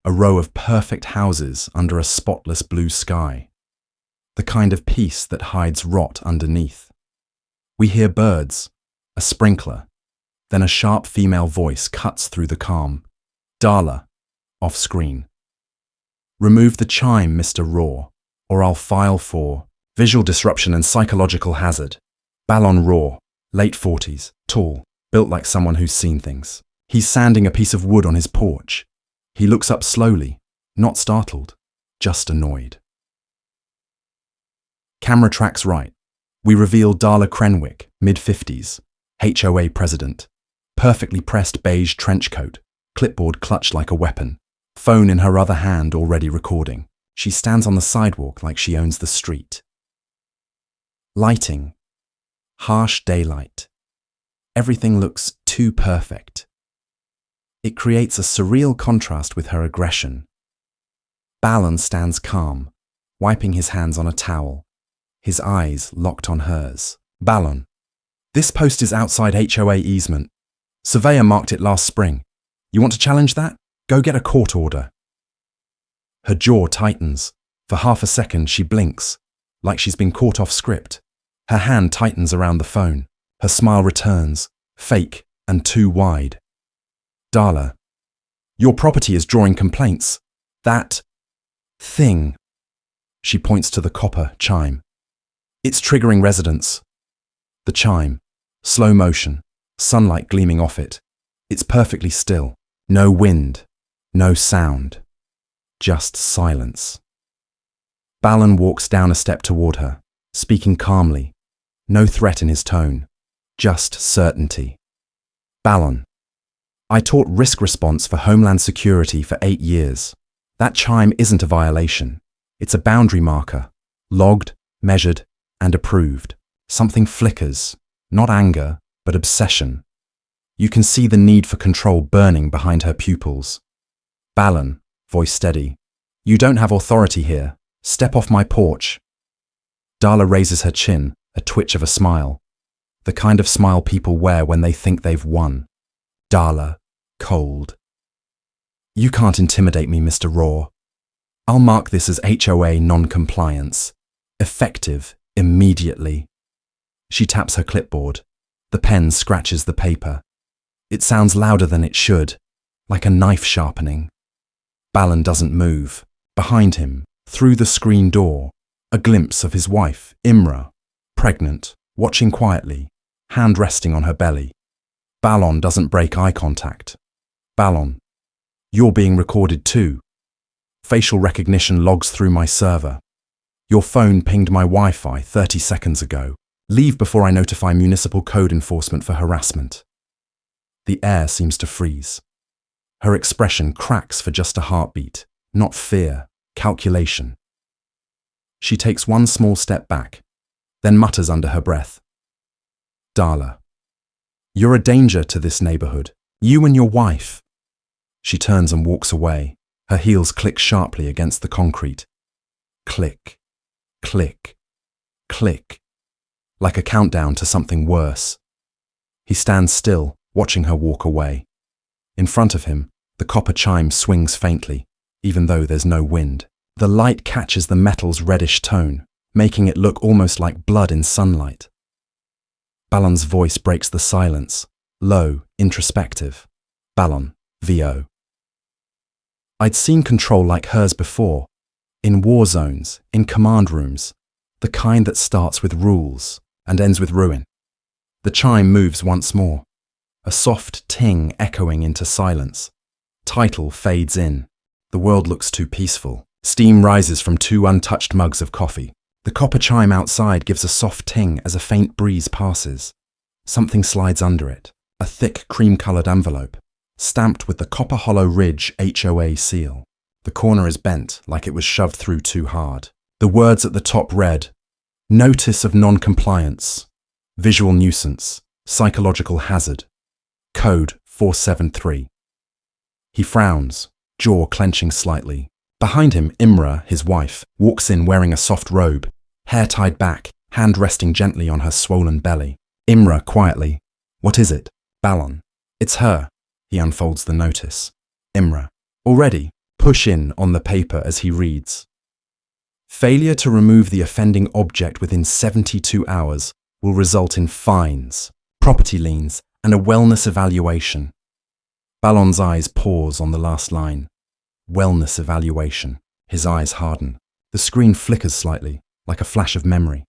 A row of perfect houses under a spotless blue sky. The kind of peace that hides rot underneath. We hear birds, a sprinkler, then a sharp female voice cuts through the calm. Darla, off screen. Remove the chime, Mr. Raw, or I'll file for visual disruption and psychological hazard. Balon Raw, late 40s, tall, built like someone who's seen things. He's sanding a piece of wood on his porch. He looks up slowly, not startled, just annoyed. Camera tracks right. We reveal Darla Crenwick, mid-50s, HOA president. Perfectly pressed beige trench coat, clipboard clutched like a weapon, phone in her other hand already recording. She stands on the sidewalk like she owns the street. Lighting. Harsh daylight. Everything looks too perfect. It creates a surreal contrast with her aggression. Balon stands calm, wiping his hands on a towel, his eyes locked on hers. Balon. This post is outside HOA easement. Surveyor marked it last spring. You want to challenge that? Go get a court order. Her jaw tightens. For half a second she blinks, like she's been caught off script. Her hand tightens around the phone. Her smile returns, fake and too wide. Darla, your property is drawing complaints. That thing. She points to the copper chime. It's triggering residents. The chime, slow motion, sunlight gleaming off it. It's perfectly still. No wind, no sound, just silence. Balon walks down a step toward her, speaking calmly, no threat in his tone, just certainty. Balon, I taught risk response for Homeland Security for 8 years. That chime isn't a violation. It's a boundary marker, logged, measured, and approved. Something flickers, not anger, but obsession. You can see the need for control burning behind her pupils. Balon, voice steady. You don't have authority here. Step off my porch. Darla raises her chin, a twitch of a smile. The kind of smile people wear when they think they've won. Darla, cold. You can't intimidate me, Mr. Raw. I'll mark this as HOA non-compliance. Effective, immediately. She taps her clipboard. The pen scratches the paper. It sounds louder than it should, like a knife sharpening. Balon doesn't move. Behind him, through the screen door, a glimpse of his wife, Imra, pregnant, watching quietly, hand resting on her belly. Balon doesn't break eye contact. Balon, you're being recorded too. Facial recognition logs through my server. Your phone pinged my Wi-Fi 30 seconds ago. Leave before I notify municipal code enforcement for harassment. The air seems to freeze. Her expression cracks for just a heartbeat, not fear, calculation. She takes one small step back, then mutters under her breath. Darla, you're a danger to this neighborhood. You and your wife. She turns and walks away. Her heels click sharply against the concrete. Click, click, click. Like a countdown to something worse. He stands still, watching her walk away. In front of him, the copper chime swings faintly, even though there's no wind. The light catches the metal's reddish tone, making it look almost like blood in sunlight. Balon's voice breaks the silence, low, introspective. Balon, VO. I'd seen control like hers before, in war zones, in command rooms, the kind that starts with rules and ends with ruin. The chime moves once more, a soft ting echoing into silence. Title fades in. The world looks too peaceful. Steam rises from 2 untouched mugs of coffee. The copper chime outside gives a soft ting as a faint breeze passes. Something slides under it, a thick cream-coloured envelope, stamped with the Copper Hollow Ridge HOA seal. The corner is bent like it was shoved through too hard. The words at the top read, Notice of non-compliance, visual nuisance, psychological hazard, code 473. He frowns, jaw clenching slightly. Behind him, Imra, his wife, walks in wearing a soft robe, hair tied back, hand resting gently on her swollen belly. Imra quietly, What is it? Balon. It's her. He unfolds the notice. Imra. Already? push in on the paper as he reads. Failure to remove the offending object within 72 hours will result in fines, property liens, and a wellness evaluation. Ballon's eyes pause on the last line. Wellness evaluation. His eyes harden. The screen flickers slightly, like a flash of memory.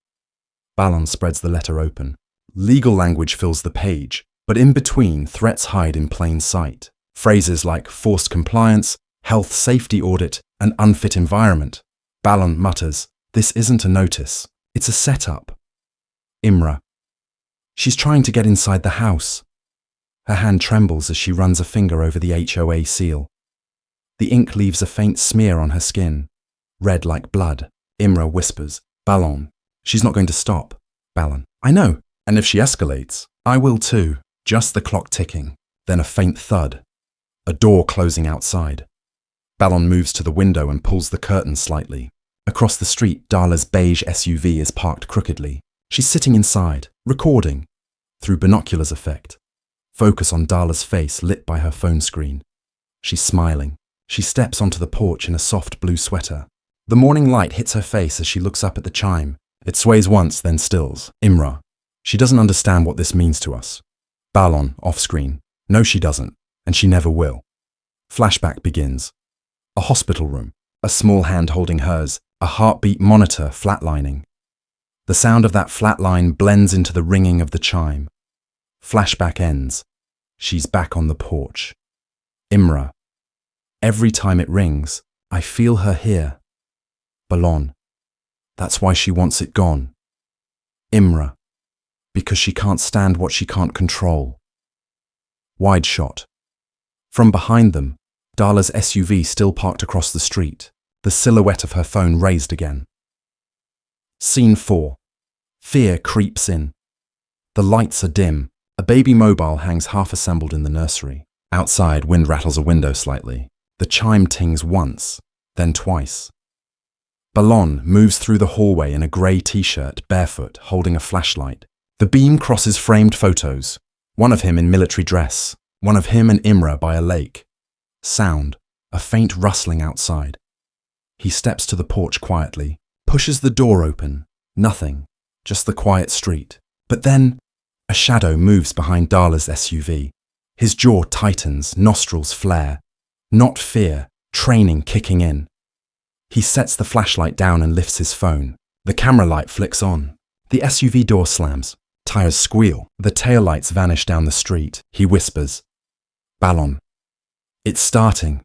Ballon spreads the letter open. Legal language fills the page, but in between, threats hide in plain sight. Phrases like forced compliance, health safety audit, and unfit environment. Ballon mutters, "This isn't a notice. It's a setup." Imra. She's trying to get inside the house. Her hand trembles as she runs a finger over the HOA seal. The ink leaves a faint smear on her skin, red like blood. Imra whispers, "Ballon, she's not going to stop." Ballon, "I know, and if she escalates, I will too." Just the clock ticking, then a faint thud. A door closing outside. Ballon moves to the window and pulls the curtain slightly. Across the street, Darla's beige SUV is parked crookedly. She's sitting inside, recording, through binoculars effect. Focus on Darla's face lit by her phone screen. She's smiling. She steps onto the porch in a soft blue sweater. The morning light hits her face as she looks up at the chime. It sways once, then stills. Imra. She doesn't understand what this means to us. Ballon, off-screen. No, she doesn't, and she never will. Flashback begins. A hospital room, a small hand holding hers, a heartbeat monitor flatlining. The sound of that flatline blends into the ringing of the chime. Flashback ends. She's back on the porch. Imra. Every time it rings, I feel her here. Ballon. That's why she wants it gone. Imra. Because she can't stand what she can't control. Wide shot. From behind them, Darla's SUV still parked across the street, the silhouette of her phone raised again. Scene 4. Fear creeps in. The lights are dim. A baby mobile hangs half-assembled in the nursery. Outside, wind rattles a window slightly. The chime tings once, then twice. Ballon moves through the hallway in a grey t-shirt, barefoot, holding a flashlight. The beam crosses framed photos. One of him in military dress, one of him and Imra by a lake. Sound, a faint rustling outside. He steps to the porch quietly, pushes the door open. Nothing, just the quiet street. But then, a shadow moves behind Darla's SUV. His jaw tightens, nostrils flare. Not fear, training kicking in. He sets the flashlight down and lifts his phone. The camera light flicks on. The SUV door slams. Tires squeal. The taillights vanish down the street. He whispers, "Ballon." It's starting.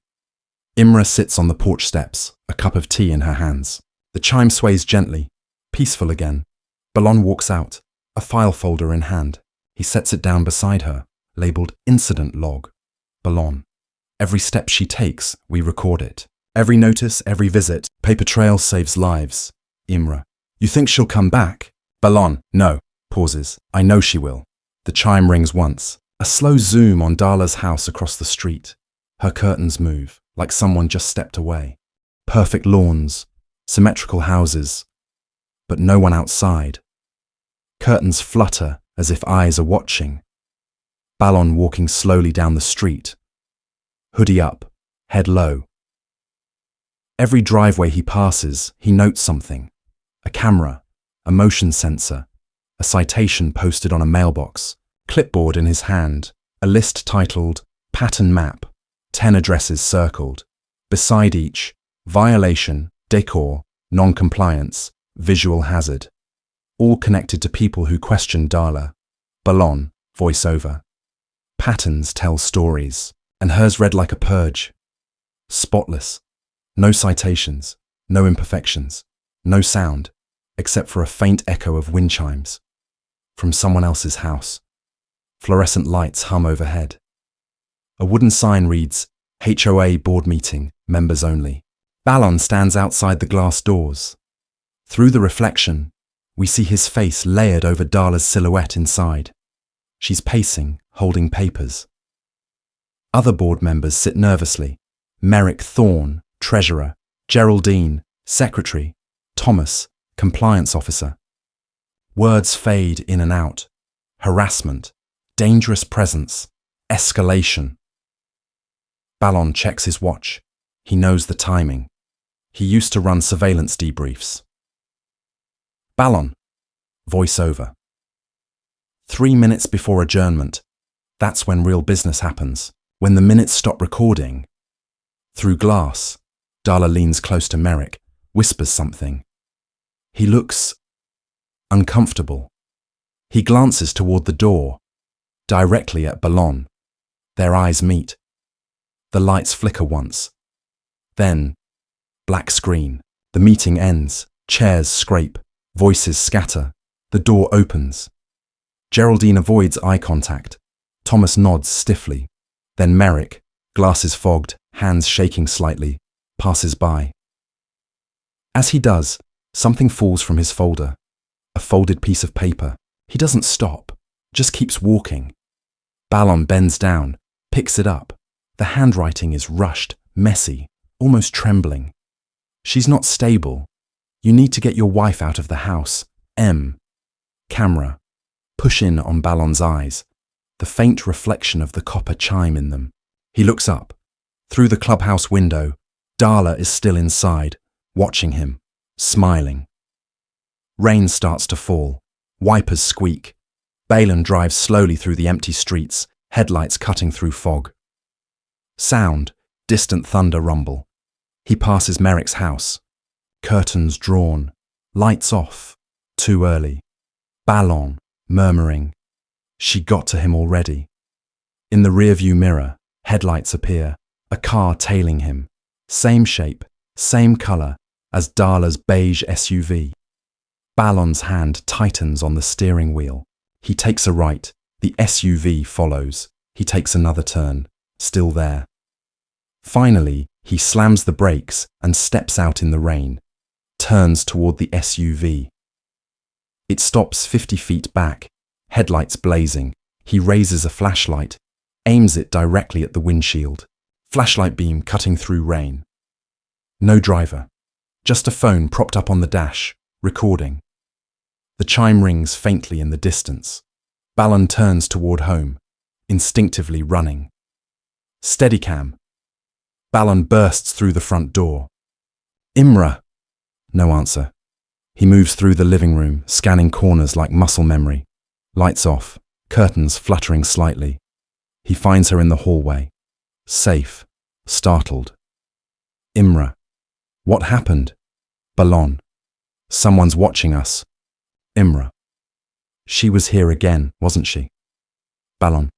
Imra sits on the porch steps, a cup of tea in her hands. The chime sways gently, peaceful again. Ballon walks out, a file folder in hand. He sets it down beside her, labeled Incident Log. Ballon. Every step she takes, we record it. Every notice, every visit, paper trail saves lives. Imra. You think she'll come back? Ballon. No. Pauses. I know she will. The chime rings once. A slow zoom on Darla's house across the street. Her curtains move, like someone just stepped away. Perfect lawns, symmetrical houses, but no one outside. Curtains flutter as if eyes are watching. Ballon walking slowly down the street. Hoodie up, head low. Every driveway he passes, he notes something. A camera, a motion sensor, a citation posted on a mailbox, clipboard in his hand, a list titled Pattern Map, 10 addresses circled. Beside each, violation, decor, non-compliance, visual hazard. All connected to people who question Darla. Ballon, voiceover. Patterns tell stories, and hers read like a purge. Spotless. No citations, no imperfections, no sound, except for a faint echo of wind chimes. From someone else's house. Fluorescent lights hum overhead. A wooden sign reads, HOA board meeting, members only. Ballon stands outside the glass doors. Through the reflection, we see his face layered over Darla's silhouette inside. She's pacing, holding papers. Other board members sit nervously. Merrick Thorne, treasurer. Geraldine, secretary. Thomas, compliance officer. Words fade in and out. Harassment, dangerous presence, escalation. Ballon checks his watch. He knows the timing. He used to run surveillance debriefs. Ballon. Voiceover. 3 minutes before adjournment. That's when real business happens. When the minutes stop recording. Through glass, Darla leans close to Merrick, whispers something. He looks uncomfortable. He glances toward the door, directly at Ballon. Their eyes meet. The lights flicker once. Then, black screen. The meeting ends. Chairs scrape. Voices scatter. The door opens. Geraldine avoids eye contact. Thomas nods stiffly. Then Merrick, glasses fogged, hands shaking slightly, passes by. As he does, something falls from his folder. A folded piece of paper. He doesn't stop, just keeps walking. Ballon bends down, picks it up. The handwriting is rushed, messy, almost trembling. She's not stable. You need to get your wife out of the house. M. Camera. Push in on Ballon's eyes. The faint reflection of the copper chime in them. He looks up. Through the clubhouse window, Darla is still inside, watching him, smiling. Rain starts to fall. Wipers squeak. Balin drives slowly through the empty streets, headlights cutting through fog. Sound, distant thunder rumble. He passes Merrick's house. Curtains drawn. Lights off. Too early. Ballon, murmuring. She got to him already. In the rearview mirror, headlights appear. A car tailing him. Same shape, same colour as Darla's beige SUV. Ballon's hand tightens on the steering wheel. He takes a right. The SUV follows. He takes another turn. Still there. Finally, he slams the brakes and steps out in the rain. Turns toward the SUV. It stops 50 feet back. Headlights blazing. He raises a flashlight. Aims it directly at the windshield. Flashlight beam cutting through rain. No driver. Just a phone propped up on the dash, recording. The chime rings faintly in the distance. Ballon turns toward home, instinctively running. Steadicam. Ballon bursts through the front door. Imra. No answer. He moves through the living room, scanning corners like muscle memory. Lights off, curtains fluttering slightly. He finds her in the hallway. Safe, startled. Imra. What happened? Ballon. Someone's watching us. Imra. She was here again, wasn't she? Ballon.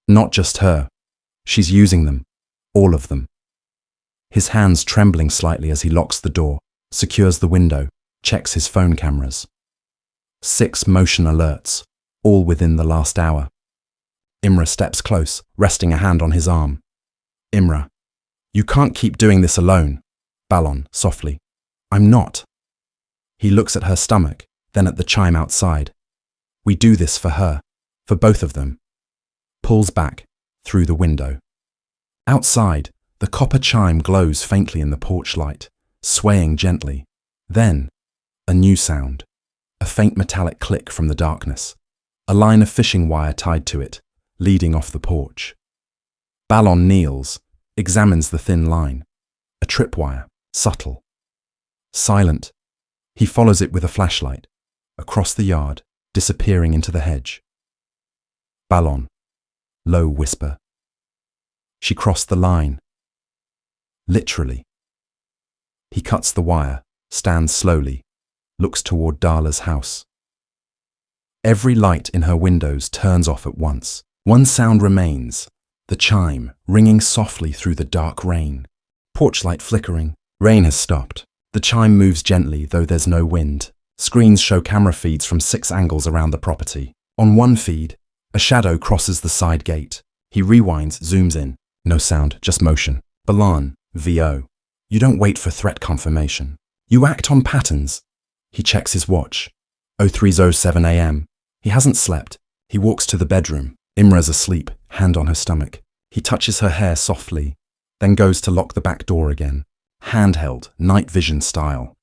Not just her. She's using them. All of them. His hands trembling slightly as he locks the door, secures the window, checks his phone cameras. 6 motion alerts, all within the last hour. Imra steps close, resting a hand on his arm. Imra. You can't keep doing this alone. Ballon, softly. I'm not. He looks at her stomach, then at the chime outside. We do this for her, for both of them. Pulls back, through the window. Outside, the copper chime glows faintly in the porch light, swaying gently. Then, a new sound. A faint metallic click from the darkness. A line of fishing wire tied to it, leading off the porch. Ballon kneels, examines the thin line. A tripwire, subtle. Silent. He follows it with a flashlight. Across the yard, disappearing into the hedge. Ballon. Low whisper. She crossed the line. Literally. He cuts the wire, stands slowly, looks toward Darla's house. Every light in her windows turns off at once. One sound remains, the chime ringing softly through the dark rain. Porch light flickering. Rain has stopped. The chime moves gently, though there's no wind. Screens show camera feeds from 6 angles around the property. On one feed, a shadow crosses the side gate. He rewinds, zooms in. No sound, just motion. Ballon, VO. You don't wait for threat confirmation. You act on patterns. He checks his watch. 03:07 a.m. He hasn't slept. He walks to the bedroom. Imra's asleep, hand on her stomach. He touches her hair softly, then goes to lock the back door again. Handheld, night vision style.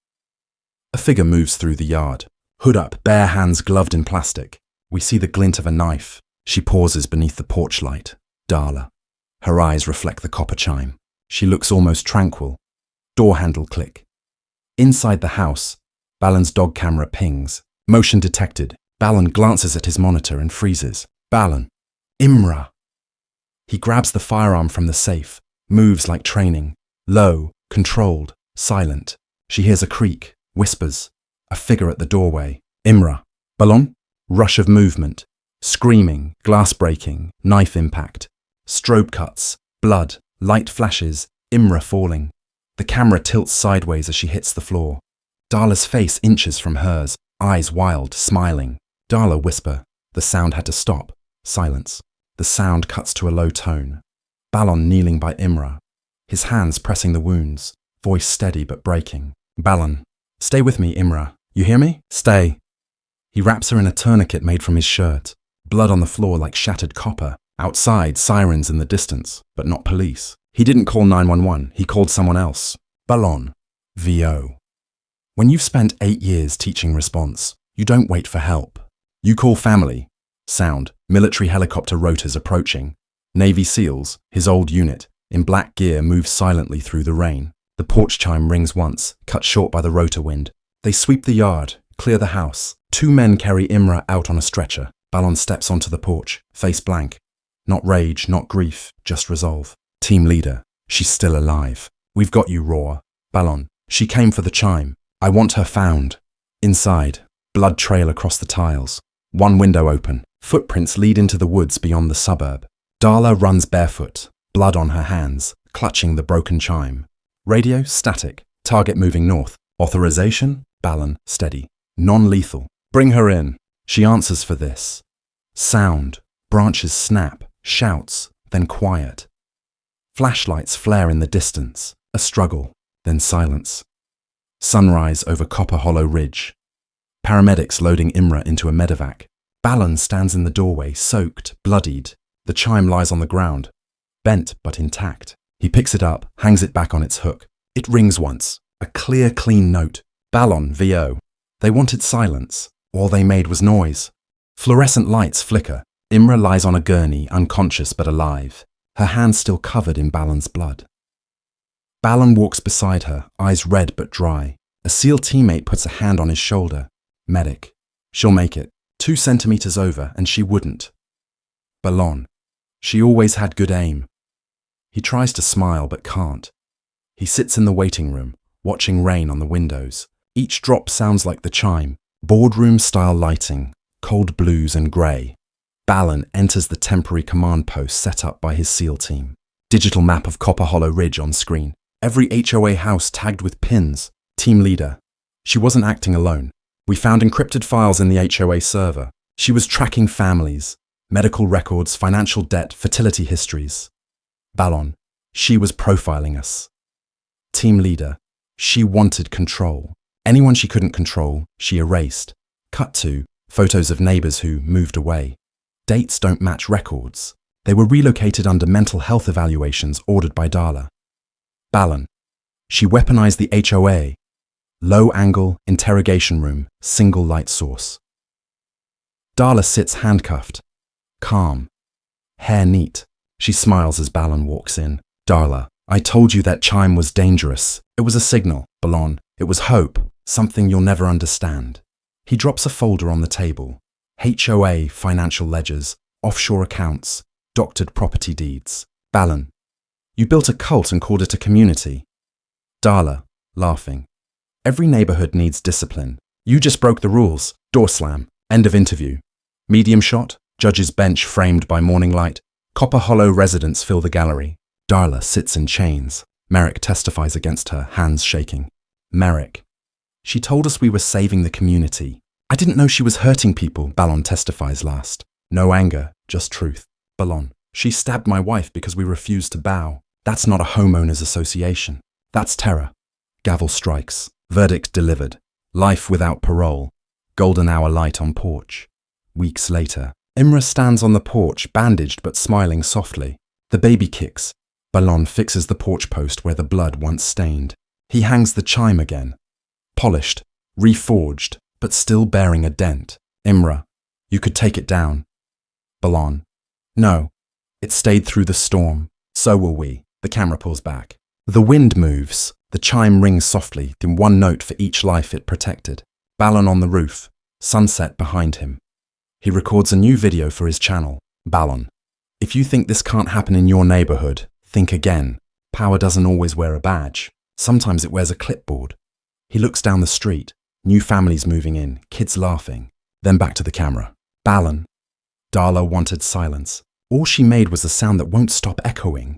A figure moves through the yard. Hood up, bare hands gloved in plastic. We see the glint of a knife. She pauses beneath the porch light. Darla. Her eyes reflect the copper chime. She looks almost tranquil. Door handle click. Inside the house, Balan's dog camera pings. Motion detected. Balan glances at his monitor and freezes. Balan. Imra. He grabs the firearm from the safe, moves like training. Low, controlled, silent. She hears a creak, whispers. A figure at the doorway. Imra. Balan? Rush of movement. Screaming, glass breaking, knife impact. Strobe cuts, blood, light flashes, Imra falling. The camera tilts sideways as she hits the floor. Darla's face inches from hers, eyes wild, smiling. Darla whisper. The sound had to stop. Silence. The sound cuts to a low tone. Balan kneeling by Imra, his hands pressing the wounds, voice steady but breaking. Balan. Stay with me, Imra. You hear me? Stay. He wraps her in a tourniquet made from his shirt. Blood on the floor like shattered copper. Outside, sirens in the distance, but not police. He didn't call 911, he called someone else. Balan. VO. When you've spent 8 years teaching response, you don't wait for help. You call family. Sound. Military helicopter rotors approaching. Navy SEALs, his old unit, in black gear moves silently through the rain. The porch chime rings once, cut short by the rotor wind. They sweep the yard, clear the house. 2 men carry Imra out on a stretcher. Balan steps onto the porch, face blank. Not rage, not grief, just resolve. Team leader. She's still alive. We've got you, Roar. Balan. She came for the chime. I want her found. Inside. Blood trail across the tiles. One window open. Footprints lead into the woods beyond the suburb. Darla runs barefoot, blood on her hands, clutching the broken chime. Radio static. Target moving north. Authorization? Balan steady. Non-lethal. Bring her in. She answers for this. Sound. Branches snap. Shouts. Then quiet. Flashlights flare in the distance. A struggle. Then silence. Sunrise over Copper Hollow Ridge. Paramedics loading Imra into a medevac. Balan stands in the doorway, soaked, bloodied. The chime lies on the ground, bent but intact. He picks it up, hangs it back on its hook. It rings once. A clear, clean note. Balan, VO. They wanted silence. All they made was noise. Fluorescent lights flicker. Imra lies on a gurney, unconscious but alive. Her hands still covered in Balan's blood. Balan walks beside her, eyes red but dry. A SEAL teammate puts a hand on his shoulder. Medic. She'll make it. 2 centimeters over, and she wouldn't. Balan. She always had good aim. He tries to smile but can't. He sits in the waiting room, watching rain on the windows. Each drop sounds like the chime. Boardroom-style lighting, cold blues and grey. Balan enters the temporary command post set up by his SEAL team. Digital map of Copper Hollow Ridge on screen. Every HOA house tagged with pins. Team leader. She wasn't acting alone. We found encrypted files in the HOA server. She was tracking families, medical records, financial debt, fertility histories. Balan. She was profiling us. Team leader. She wanted control. Anyone she couldn't control, she erased. Cut to photos of neighbors who moved away. Dates don't match records. They were relocated under mental health evaluations ordered by Darla. Balan. She weaponized the HOA. Low angle, interrogation room, single light source. Darla sits handcuffed. Calm. Hair neat. She smiles as Balan walks in. Darla, I told you that chime was dangerous. It was a signal, Balan. It was hope, something you'll never understand. He drops a folder on the table. HOA financial ledgers, offshore accounts, doctored property deeds. Balan. You built a cult and called it a community. Darla, laughing. Every neighborhood needs discipline. You just broke the rules. Door slam. End of interview. Medium shot. Judge's bench framed by morning light. Copper Hollow residents fill the gallery. Darla sits in chains. Merrick testifies against her, hands shaking. Merrick. She told us we were saving the community. I didn't know she was hurting people, Balan testifies last. No anger, just truth. Balan. She stabbed my wife because we refused to bow. That's not a homeowners association. That's terror. Gavel strikes. Verdict delivered. Life without parole. Golden hour light on porch. Weeks later, Imra stands on the porch, bandaged but smiling softly. The baby kicks. Balan fixes the porch post where the blood once stained. He hangs the chime again. Polished, reforged, but still bearing a dent. Imra, you could take it down. Balan, no. It stayed through the storm. So will we. The camera pulls back. The wind moves. The chime rings softly, in one note for each life it protected. Balon on the roof, sunset behind him. He records a new video for his channel, Balon. If you think this can't happen in your neighborhood, think again. Power doesn't always wear a badge. Sometimes it wears a clipboard. He looks down the street, new families moving in, kids laughing. Then back to the camera. Balon. Darla wanted silence. All she made was a sound that won't stop echoing.